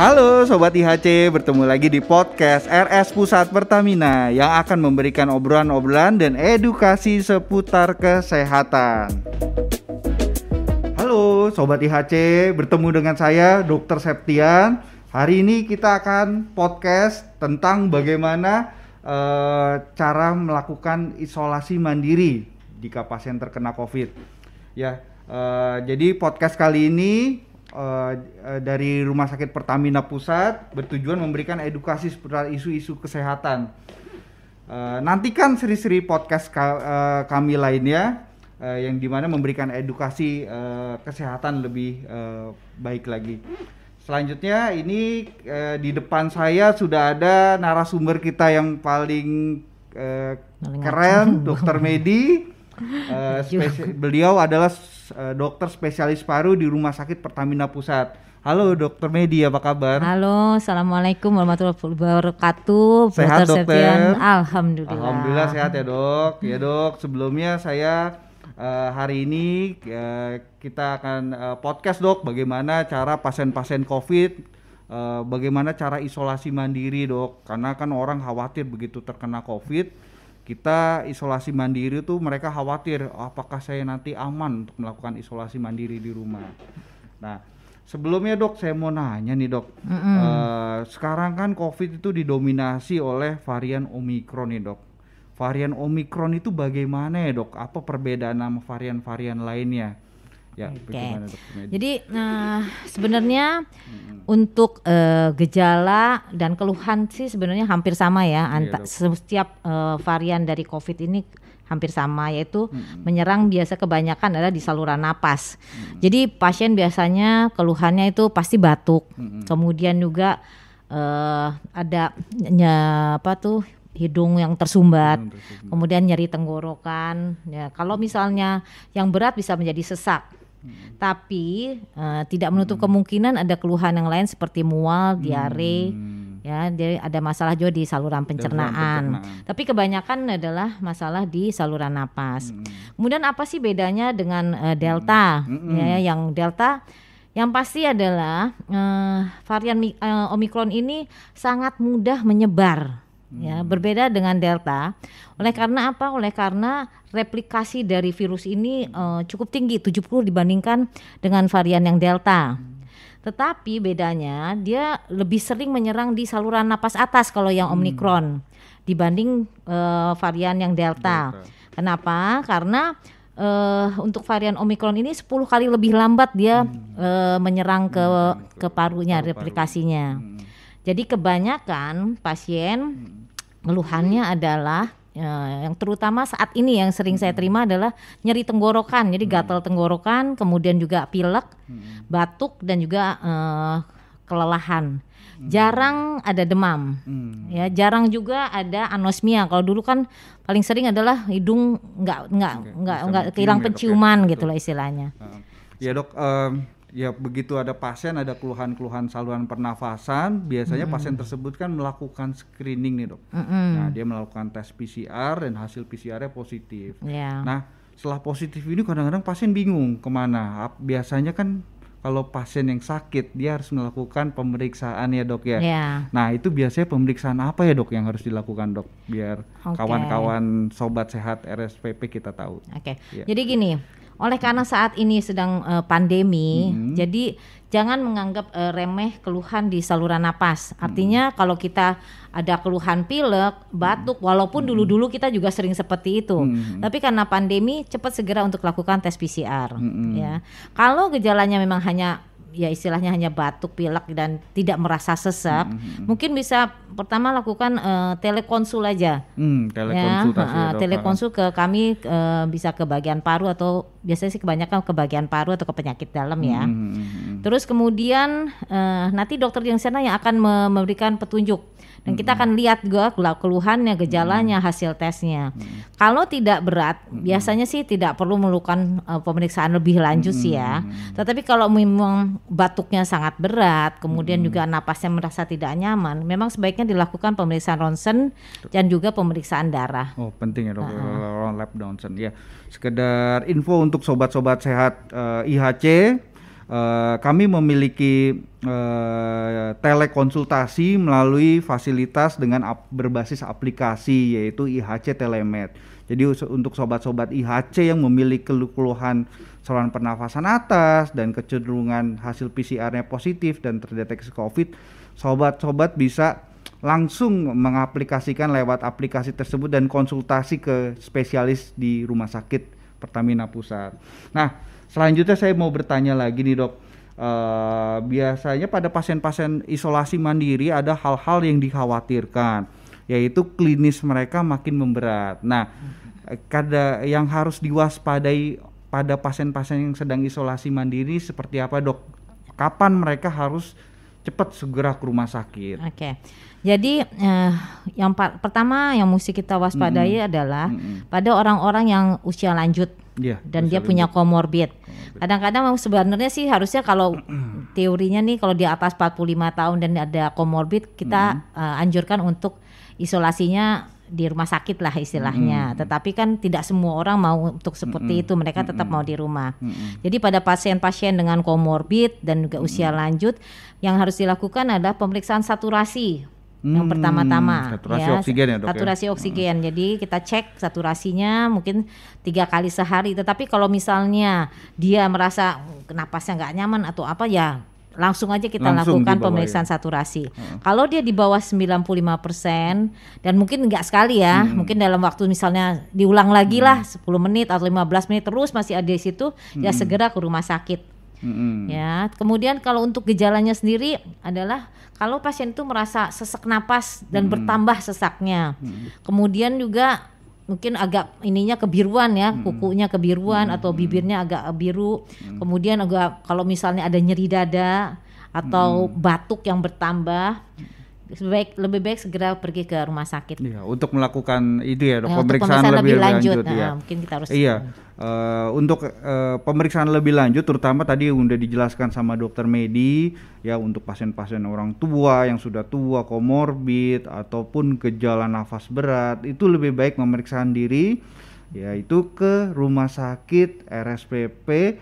Halo Sobat IHC, bertemu lagi di podcast RS Pusat Pertamina yang akan memberikan obrolan-obrolan dan edukasi seputar kesehatan. Halo Sobat IHC, bertemu dengan saya Dr. Septian. Hari ini kita akan podcast tentang bagaimana cara melakukan isolasi mandiri jika pasien terkena COVID. Jadi podcast kali ini dari Rumah Sakit Pertamina Pusat bertujuan memberikan edukasi seputar isu-isu kesehatan. Nantikan seri-seri podcast kami lainnya yang dimana memberikan edukasi kesehatan lebih baik lagi. Selanjutnya ini di depan saya sudah ada narasumber kita yang paling keren, Dr. Medi. Beliau adalah dokter spesialis paru di Rumah Sakit Pertamina Pusat. Halo Dr. Medi, apa kabar? Halo, assalamualaikum warahmatullahi wabarakatuh. Sehat dokter? Alhamdulillah. Alhamdulillah sehat ya dok. Ya dok, sebelumnya saya hari ini kita akan podcast dok, bagaimana cara pasien-pasien COVID, bagaimana cara isolasi mandiri dok. Karena kan orang khawatir begitu terkena COVID. Kita isolasi mandiri tuh mereka khawatir apakah saya nanti aman untuk melakukan isolasi mandiri di rumah. Nah sebelumnya dok saya mau nanya nih dok, sekarang kan COVID itu didominasi oleh varian Omikron nih dok. Varian Omikron itu bagaimana ya dok? Apa perbedaan sama varian-varian lainnya? Ya, bagaimana dok? Jadi sebenarnya untuk gejala dan keluhan sih sebenarnya hampir sama ya. Setiap varian dari COVID ini hampir sama, yaitu menyerang biasa kebanyakan adalah di saluran napas. Jadi pasien biasanya keluhannya itu pasti batuk, kemudian juga ada hidung yang tersumbat, kemudian nyeri tenggorokan. Ya, kalau misalnya yang berat bisa menjadi sesak. Tapi tidak menutup kemungkinan ada keluhan yang lain seperti mual, diare, ya, ada masalah juga di saluran pencernaan. Tapi kebanyakan adalah masalah di saluran napas. Kemudian apa sih bedanya dengan Delta? Ya, yang Delta yang pasti adalah varian Omikron ini sangat mudah menyebar. Ya, berbeda dengan Delta. Oleh karena apa? Oleh karena replikasi dari virus ini cukup tinggi, 70 dibandingkan dengan varian yang Delta. Tetapi bedanya dia lebih sering menyerang di saluran napas atas kalau yang Omikron dibanding varian yang Delta. Kenapa? Karena untuk varian Omikron ini 10 kali lebih lambat dia menyerang ke parunya, replikasinya. Jadi kebanyakan pasien keluhannya adalah yang terutama saat ini yang sering saya terima adalah nyeri tenggorokan, jadi gatal tenggorokan, kemudian juga pilek, batuk dan juga kelelahan. Jarang ada demam, ya jarang juga ada anosmia. Kalau dulu kan paling sering adalah hidung nggak kehilang penciuman gitu lah istilahnya. Ya dok. Ya begitu ada pasien ada keluhan-keluhan saluran pernafasan, biasanya pasien tersebut kan melakukan screening nih dok. Nah dia melakukan tes PCR dan hasil PCR-nya positif. Nah setelah positif ini kadang-kadang pasien bingung kemana. Biasanya kan kalau pasien yang sakit dia harus melakukan pemeriksaan ya dok ya. Nah itu biasanya pemeriksaan apa ya dok yang harus dilakukan dok biar kawan-kawan sobat sehat RSPP kita tahu. Jadi gini. Oleh karena saat ini sedang pandemi, jadi jangan menganggap remeh keluhan di saluran napas. Artinya kalau kita ada keluhan pilek, batuk, walaupun dulu-dulu kita juga sering seperti itu, tapi karena pandemi cepat segera untuk lakukan tes PCR. Ya, kalau gejalanya memang hanya ya istilahnya hanya batuk, pilek dan tidak merasa sesak, mungkin bisa pertama lakukan telekonsul aja. Telekonsultasi ya, telekonsul ke kami, bisa ke bagian paru atau biasanya sih kebanyakan ke bagian paru atau ke penyakit dalam ya. Terus kemudian nanti dokter yang sana yang akan memberikan petunjuk dan kita akan lihat juga keluhannya, gejalanya, hasil tesnya. Kalau tidak berat, biasanya sih tidak perlu melakukan pemeriksaan lebih lanjut sih ya. Tetapi kalau memang batuknya sangat berat, kemudian juga napasnya merasa tidak nyaman, memang sebaiknya dilakukan pemeriksaan ronsen dan juga pemeriksaan darah. Oh penting ya dok, lab ronsen ya. Sekedar info untuk sobat-sobat sehat IHC. kami memiliki telekonsultasi melalui fasilitas dengan berbasis aplikasi yaitu IHC Telemed. Jadi untuk sobat-sobat IHC yang memiliki keluhan saluran pernafasan atas dan kecenderungan hasil PCR-nya positif dan terdeteksi COVID, sobat-sobat bisa langsung mengaplikasikan lewat aplikasi tersebut dan konsultasi ke spesialis di Rumah Sakit Pertamina Pusat. Nah, selanjutnya saya mau bertanya lagi nih dok, biasanya pada pasien-pasien isolasi mandiri ada hal-hal yang dikhawatirkan, yaitu klinis mereka makin memberat. Nah, yang harus diwaspadai pada pasien-pasien yang sedang isolasi mandiri seperti apa dok? Kapan mereka harus cepat segera ke rumah sakit? Oke. Jadi yang pertama yang mesti kita waspadai adalah pada orang-orang yang usia lanjut dan dia punya komorbid. Kadang-kadang sebenarnya sih harusnya kalau teorinya nih kalau di atas 45 tahun dan ada komorbid kita anjurkan untuk isolasinya di rumah sakit lah istilahnya. Tetapi kan tidak semua orang mau untuk seperti itu, mereka tetap mau di rumah. Jadi pada pasien-pasien dengan komorbid dan juga usia lanjut yang harus dilakukan adalah pemeriksaan saturasi. Yang pertama-tama saturasi oksigen ya dok, saturasi oksigen. Jadi kita cek saturasinya mungkin 3 kali sehari. Tetapi kalau misalnya dia merasa napasnya nggak nyaman atau apa ya langsung aja kita lakukan pemeriksaan saturasi. Kalau dia di bawah 95% dan mungkin enggak sekali ya, mungkin dalam waktu misalnya diulang lagi lah 10 menit atau 15 menit terus masih ada di situ, ya segera ke rumah sakit. Ya, kemudian kalau untuk gejalanya sendiri adalah kalau pasien itu merasa sesak napas dan bertambah sesaknya. Kemudian juga mungkin agak ininya kebiruan ya, kukunya kebiruan atau bibirnya agak biru. Kemudian agak kalau misalnya ada nyeri dada atau batuk yang bertambah, lebih baik segera pergi ke rumah sakit. Iya, untuk melakukan itu ya, pemeriksaan lebih lanjut. Ya. Mungkin kita harus. Iya, untuk pemeriksaan lebih lanjut, terutama tadi udah dijelaskan sama dokter Medi, ya untuk pasien-pasien orang tua yang sudah tua, komorbid ataupun gejala nafas berat, itu lebih baik memeriksakan diri, yaitu ke rumah sakit RSPP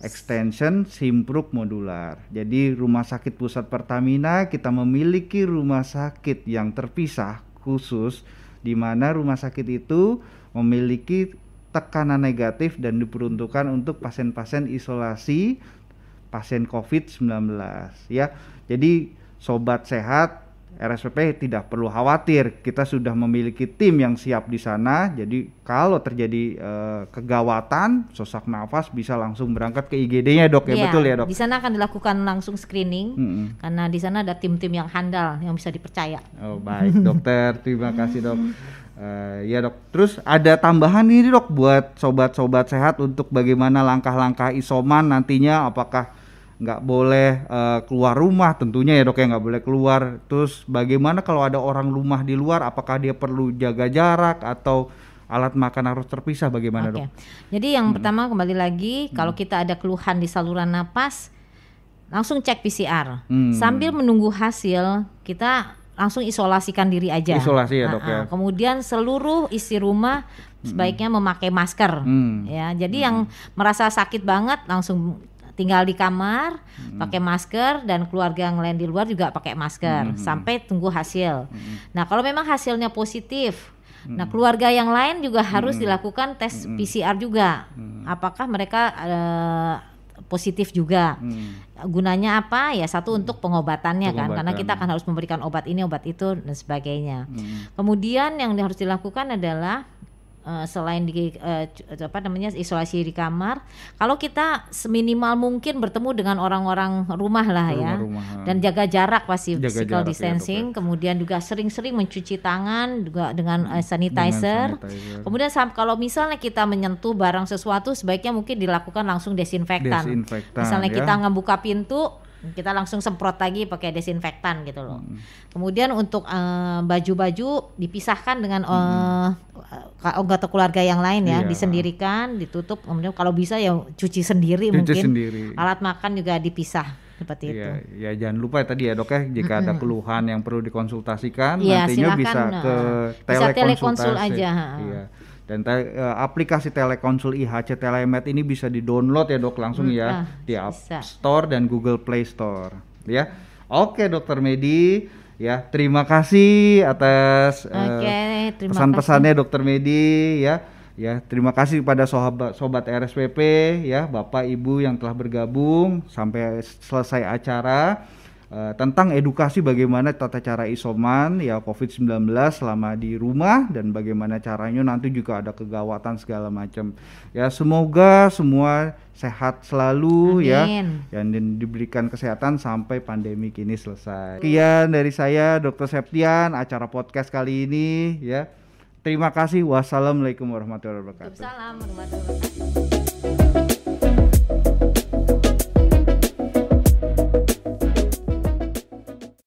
Extension Simpruk Modular. Jadi Rumah Sakit Pusat Pertamina kita memiliki rumah sakit yang terpisah khusus di mana rumah sakit itu memiliki tekanan negatif dan diperuntukkan untuk pasien-pasien isolasi pasien COVID-19 ya. Jadi sobat sehat RSPP tidak perlu khawatir, kita sudah memiliki tim yang siap di sana. Jadi kalau terjadi kegawatan, sesak nafas bisa langsung berangkat ke IGD-nya dok ya, betul ya dok? Di sana akan dilakukan langsung screening karena di sana ada tim-tim yang handal yang bisa dipercaya. Oh baik dokter, terima kasih dok. Ya dok, terus ada tambahan ini dok buat sobat-sobat sehat untuk bagaimana langkah-langkah isoman nantinya, apakah nggak boleh keluar rumah tentunya ya dok ya, nggak boleh keluar. Terus bagaimana kalau ada orang rumah di luar, apakah dia perlu jaga jarak atau alat makan harus terpisah, bagaimana dok? Jadi yang pertama kembali lagi kalau kita ada keluhan di saluran napas langsung cek PCR. Sambil menunggu hasil kita langsung isolasikan diri aja. Isolasi ya dok ya. Kemudian seluruh isi rumah sebaiknya memakai masker. Ya, jadi yang merasa sakit banget langsung tinggal di kamar, pakai masker, dan keluarga yang lain di luar juga pakai masker sampai tunggu hasil. Nah kalau memang hasilnya positif, nah keluarga yang lain juga harus dilakukan tes PCR juga. Apakah mereka positif juga? Gunanya apa? Ya satu untuk pengobatannya kan, karena kita akan harus memberikan obat ini, obat itu dan sebagainya. Kemudian yang harus dilakukan adalah selain di isolasi di kamar, kalau kita seminimal mungkin bertemu dengan orang-orang rumah lah ya, dan jaga jarak pasti, physical distancing, kemudian juga sering-sering mencuci tangan juga dengan sanitizer. Kemudian kalau misalnya kita menyentuh barang sesuatu sebaiknya mungkin dilakukan langsung desinfektan. Misalnya kita ngebuka pintu, kita langsung semprot lagi pakai desinfektan gitu loh. Kemudian untuk baju-baju dipisahkan dengan anggota keluarga yang lain ya, disendirikan, ditutup. Kemudian kalau bisa ya cuci sendiri mungkin. Alat makan juga dipisah seperti itu. Ya jangan lupa tadi ya dok ya, jika ada keluhan yang perlu dikonsultasikan nantinya silakan, bisa ke telekonsul aja. Iya. Dan aplikasi telekonsul IHC Telemed ini bisa di-download ya Dok langsung ya di App Store dan Google Play Store ya. Oke Dokter Medi ya, terima kasih atas pesan-pesannya Dokter Medi ya. Ya, terima kasih kepada sobat RSPP ya, Bapak Ibu yang telah bergabung sampai selesai acara tentang edukasi bagaimana tata cara isoman ya COVID-19 selama di rumah dan bagaimana caranya, nanti juga ada kegawatan segala macam. Ya, semoga semua sehat selalu. Amin. Ya, dan diberikan kesehatan sampai pandemi ini selesai. Sekian dari saya Dr. Septian, acara podcast kali ini ya. Terima kasih. Wassalamualaikum warahmatullahi wabarakatuh. Waalaikumsalam warahmatullahi wabarakatuh.